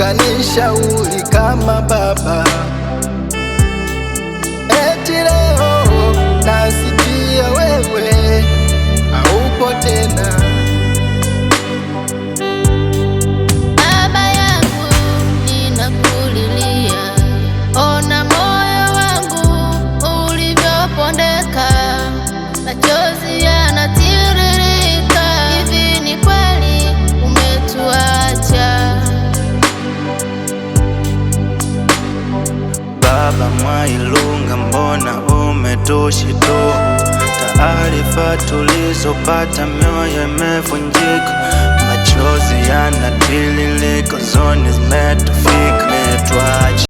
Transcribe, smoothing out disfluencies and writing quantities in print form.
kanishauri kama baba. Eti leo nasikia wewe haupo tena. Baba yangu ninakulilia, ona moyo wangu ulivyopondeka, machozi yanatiririka. Hivi ni kweli umetuacha? Baba Mwailunga, mbona umetushtua? Taarifa tulizopata mioyo imevunjika, machozi yanatiririka, huzuni zimetufika.